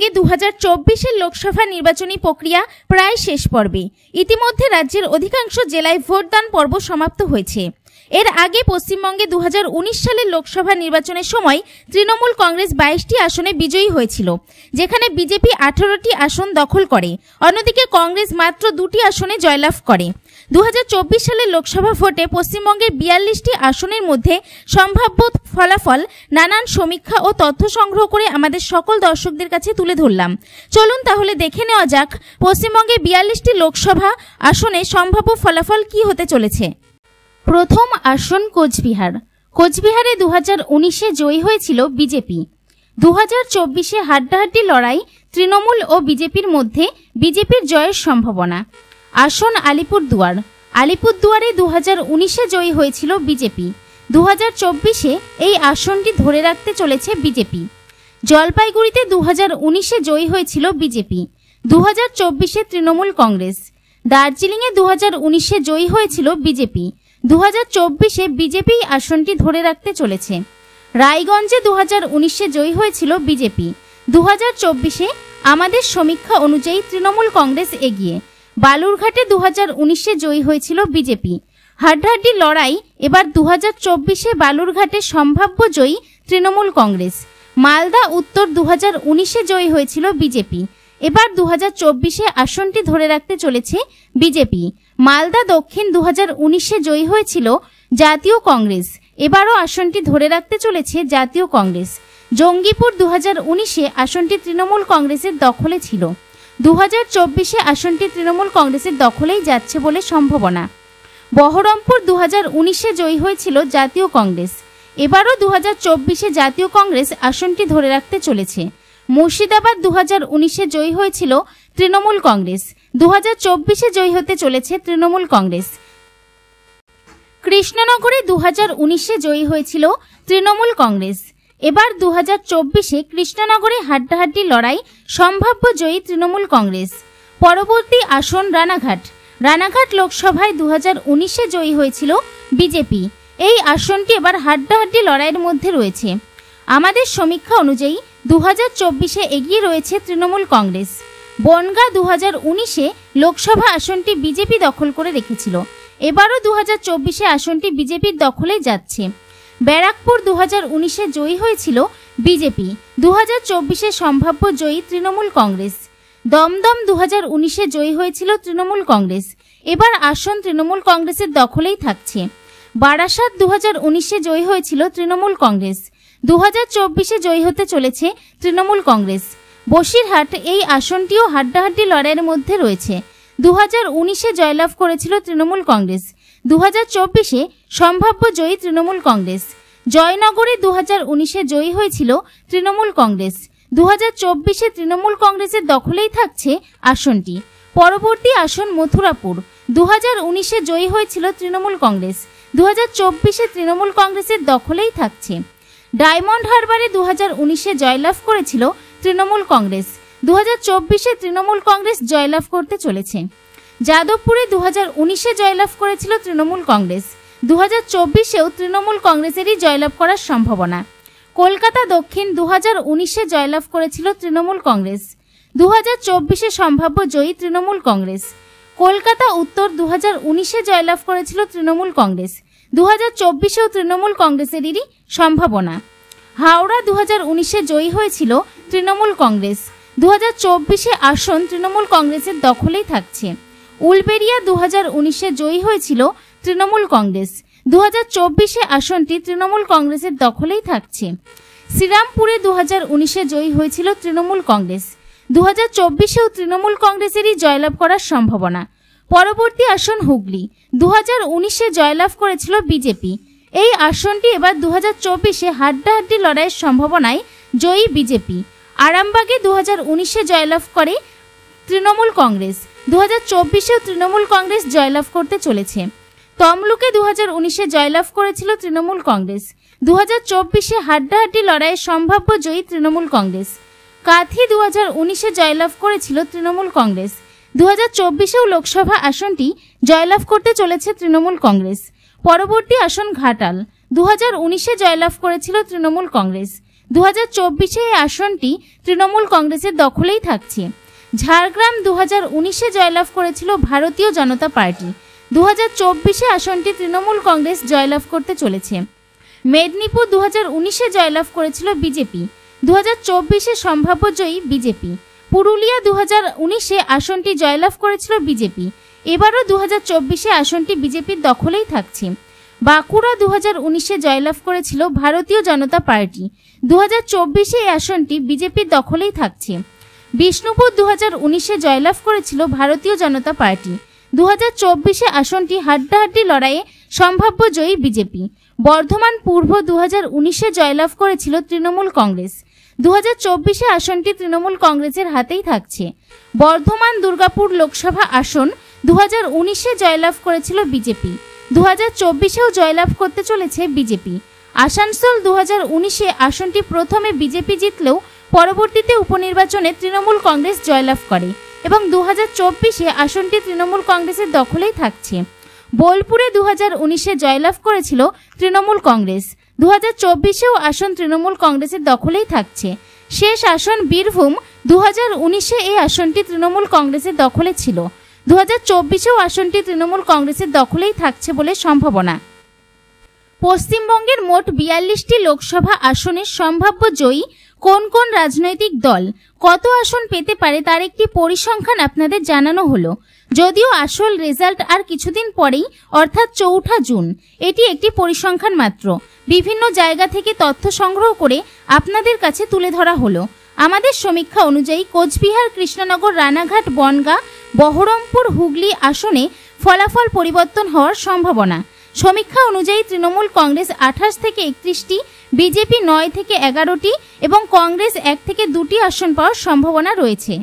পশ্চিমবঙ্গে 2024 লোকসভা নির্বাচনী প্রক্রিয়া প্রায় শেষ পর্বে। ইতিমধ্যে রাজ্যের অধিকাংশ জেলায় ভোটদান পর্ব সমাপ্ত হয়েছে। এর আগে পশ্চিমবঙ্গে 2019 সালের লোকসভা নির্বাচনের সময় তৃণমূল কংগ্রেস 22টি আসনে বিজয়ী হয়েছিল, যেখানে বিজেপি 18টি আসন দখল করে। অন্যদিকে কংগ্রেস মাত্র 2টি আসনে জয়লাভ করে। 2024 সালের লোকসভা ভোটে পশ্চিমবঙ্গের 42টি আসনের মধ্যে সম্ভাব্য ফলাফল নানান সমীক্ষা ও তথ্য সংগ্রহ করে আমাদের সকল দর্শকদের কাছে তুলে ধরলাম। চলুন তাহলে দেখে নেওয়া যাক পশ্চিমবঙ্গে 42টি লোকসভা আসনে সম্ভাব্য ফলাফল কি হতে চলেছে। প্রথম আসন কোচবিহার। কোচবিহারে 2019-এ জয়ী হয়েছিল বিজেপি। 2024-এ হাড্ডাহাড্ডি লড়াই তৃণমূল ও বিজেপির মধ্যে, বিজেপির জয়ের সম্ভাবনা। আসন আলিপুরদুয়ার। আলিপুরদুয়ারে 2019-এ জয়ী হয়েছিল বিজেপি। 2024-এ এই আসনটি ধরে রাখতে চলেছে বিজেপি। জলপাইগুড়িতে 2019-এ জয়ী হয়েছিল বিজেপি। 2024-এ তৃণমূল কংগ্রেস। দার্জিলিংয়ে 2019-এ জয়ী হয়েছিল বিজেপি। 2024-এ বিজেপি আসনটি ধরে রাখতে চলেছে। রায়গঞ্জে 2019-এ জয়ী হয়েছিল বিজেপি। 2024-এ আমাদের সমীক্ষা অনুযায়ী তৃণমূল কংগ্রেস এগিয়ে। বালুরঘাটে 2019-এ জয়ী হয়েছিল বিজেপি। হাড্ডাহাড্ডি লড়াই এবার 2024-এ বালুরঘাটে সম্ভাব্য জয়ী তৃণমূল কংগ্রেস। মালদা উত্তর 2019-এ জয়ী হয়েছিল বিজেপি। এবার 2024-এ আসনটি ধরে রাখতে চলেছে বিজেপি। মালদা দক্ষিণ 2019-এ জয়ী হয়েছিল জাতীয় কংগ্রেস। এবারও আসনটি ধরে রাখতে চলেছে জাতীয় কংগ্রেস। জঙ্গিপুর 2019-এ আসনটি তৃণমূল কংগ্রেসের দখলে ছিল। 2024-এ আসনটি তৃণমূল কংগ্রেসের দখলেই যাচ্ছে বলে সম্ভাবনা। বহরমপুর 2019-এ জয়ী হয়েছিল জাতীয় কংগ্রেস। এবারও 2024-এ জাতীয় কংগ্রেস আসনটি ধরে রাখতে চলেছে। মুর্শিদাবাদ 2019-এ জয়ী হয়েছিল তৃণমূল কংগ্রেস। 2024-এ জয়ী হতে চলেছে তৃণমূল কংগ্রেস। কৃষ্ণনগরে 2019-এ জয়ী হয়েছিল তৃণমূল কংগ্রেস। এবার 2024-এ কৃষ্ণনগরে হাড্ডাহাড্ডি লড়াই সম্ভাব্য জয়ী তৃণমূল কংগ্রেস। পরবর্তী আসন রানাঘাট। রানাঘাট লোকসভায় 2019-এ জয়ী হয়েছিল বিজেপি। এই আসনটি এবার হাড্ডাহাড্ডি লড়াইয়ের মধ্যে রয়েছে। আমাদের সমীক্ষা অনুযায়ী 2024-এ এগিয়ে রয়েছে তৃণমূল কংগ্রেস। বনগাঁ 2019-এ লোকসভা আসনটি বিজেপি দখল করে রেখেছিল। এবারও 2024-এ আসনটি বিজেপির দখলেই যাচ্ছে। ব্যারাকপুর 2019-এ জয়ী হয়েছিল বিজেপি। 2024-এ সম্ভাব্য জয়ী তৃণমূল কংগ্রেস। দমদম 2019-এ জয়ী হয়েছিল তৃণমূল কংগ্রেস। এবার আসন তৃণমূল কংগ্রেসের দখলেই থাকছে। বারাসাত 2019-এ জয়ী হয়েছিল তৃণমূল কংগ্রেস। 2024-এ জয়ী হতে চলেছে তৃণমূল কংগ্রেস। বসিরহাট এই আসনটিও হাড্ডাহাড্ডি লড়াইয়ের মধ্যে রয়েছে। 2019-এ জয়লাভ করেছিল তৃণমূল কংগ্রেস। 2024-এ সম্ভাব্য জয়ী তৃণমূল কংগ্রেস। জয়নগরে 2019-এ জয়ী হয়েছিল তৃণমূল কংগ্রেস। 2024-এ তৃণমূল কংগ্রেসের দখলেই থাকছে আসনটি। পরবর্তী আসন মথুরাপুর। 2019-এ জয়ী হয়েছিল তৃণমূল কংগ্রেস। 2024-এ তৃণমূল কংগ্রেসের দখলেই থাকছে। ডায়মন্ড হারবারে 2019-এ জয়লাভ করেছিল তৃণমূল কংগ্রেস। 2024-এ তৃণমূল কংগ্রেস জয়লাভ করতে চলেছে। যাদবপুরে 2019-এ জয়লাভ করেছিল তৃণমূল কংগ্রেস। 2024-এও তৃণমূল কংগ্রেসেরই জয়লাভ করার সম্ভাবনা। কলকাতা দক্ষিণ 2019-এ জয়লাভ করেছিল তৃণমূল কংগ্রেস। 2024-এ সম্ভাব্য জয়ী তৃণমূল কংগ্রেস। কলকাতা উত্তর 2019-এ জয়লাভ করেছিল তৃণমূল কংগ্রেস। 2024-এও তৃণমূল কংগ্রেসেরই সম্ভাবনা। হাওড়া 2019-এ জয়ী হয়েছিল তৃণমূল কংগ্রেস। 2024-এ আসন তৃণমূল কংগ্রেসের দখলেই থাকছে। উলবেড়িয়া 2019-এ জয়ী হয়েছিল তৃণমূল কংগ্রেস। 2024-এ আসনটি তৃণমূল কংগ্রেসের দখলেই থাকছে। শ্রীরামপুরে 2019-এ জয়ী হয়েছিল তৃণমূল কংগ্রেস। 2024-এও তৃণমূল কংগ্রেসেরই জয়লাভ করার সম্ভাবনা। পরবর্তী আসন হুগলি। 2019-এ জয়লাভ করেছিল বিজেপি। এই আসনটি এবার 2024-এ হাড্ডাহাড্ডি লড়াইয়ের সম্ভাবনায় জয়ী বিজেপি। আরামবাগে 2019-এ জয়লাভ করে তৃণমূল কংগ্রেস। 2024-এও তৃণমূল কংগ্রেস জয়লাভ করতে চলেছে। তমলুকে 2019-এ জয়লাভ করেছিল তৃণমূল কংগ্রেস। 2024-এ হাড্ডাহাড্ডি লড়াইয়ের সম্ভাব্য জয়ী তৃণমূল কংগ্রেস। কাঁথি 2019-এ জয়লাভ করেছিল তৃণমূল কংগ্রেস। 2024-এও লোকসভা আসনটি জয়লাভ করতে চলেছে তৃণমূল কংগ্রেস। পরবর্তী আসন ঘাটাল। 2019-এ জয়লাভ করেছিল তৃণমূল কংগ্রেস। 2024-এ এই আসনটি তৃণমূল কংগ্রেসের দখলেই থাকছে। ঝাড়গ্রাম 2019-এ জয়লাভ করেছিল ভারতীয় জনতা পার্টি। 2024-এ আসনটি তৃণমূল কংগ্রেস জয়লাভ করতে চলেছে। মেদিনীপুর 2019-এ জয়লাভ করেছিল বিজেপি। 2024-এ সম্ভাব্য জয়ী বিজেপি। পুরুলিয়া 2019-এ আসনটি জয়লাভ করেছিল বিজেপি। এবারও 2024-এ আসনটি বিজেপির দখলেই থাকছে। বাঁকুড়া 2019-এ জয়লাভ করেছিল ভারতীয় জনতা পার্টি। 2024-এ এই আসনটি বিজেপির দখলেই থাকছে। বিষ্ণুপুর 2019-এ জয়লাভ করেছিল ভারতীয় জনতা পার্টি। 2024-এ আসনটি হাড্ডাহাড্ডি লড়াইয়ে সম্ভাব্য জয়ী বিজেপি। বর্ধমান পূর্ব 2019-এ জয়লাভ করেছিল তৃণমূল কংগ্রেস। 2024-এ আসনটি তৃণমূল কংগ্রেসের হাতেই থাকছে। বর্ধমান দুর্গাপুর লোকসভা আসন 2019-এ জয়লাভ করেছিল বিজেপি। 2024-এও জয়লাভ করতে চলেছে বিজেপি। আসানসোল 2019-এ আসনটি প্রথমে বিজেপি জিতলেও পরবর্তীতে উপনির্বাচনে তৃণমূল কংগ্রেস জয়লাভ করে এবং 2024-এ আসনটি তৃণমূল কংগ্রেসের দখলেই থাকছে। বোলপুরে 2019-এ জয়লাভ করেছিল তৃণমূল কংগ্রেস। 2024-এও আসন তৃণমূল কংগ্রেসের দখলেই থাকছে। শেষ আসন বীরভূম। 2019-এ এই আসনটি তৃণমূল কংগ্রেসের দখলে ছিল। 2024-এও আসনটি তৃণমূল কংগ্রেসের দখলেই থাকছে বলে সম্ভাবনা। পশ্চিমবঙ্গের মোট 42টি লোকসভা আসনের সম্ভাব্য জয়ী কোন কোন রাজনৈতিক দল কত আসন পেতে পারে তার একটি পরিসংখ্যান আপনাদের জানানো হলো। যদিও আসল রেজাল্ট আর কিছুদিন পরেই অর্থাৎ 4 জুন। এটি একটি পরিসংখ্যান মাত্র। বিভিন্ন জায়গা থেকে তথ্য সংগ্রহ করে আপনাদের কাছে তুলে ধরা হলো। আমাদের সমীক্ষা অনুযায়ী কোচবিহার, কৃষ্ণনগর, রানাঘাট, বনগাঁ, বহরমপুর, হুগলি আসনে ফলাফল পরিবর্তন হওয়ার সম্ভাবনা। সমীক্ষা অনুযায়ী তৃণমূল কংগ্রেস 28 থেকে 31টি, বিজেপি 9 থেকে 11টি এবং কংগ্রেস 1 থেকে 2টি আসন পাওয়ার সম্ভাবনা রয়েছে।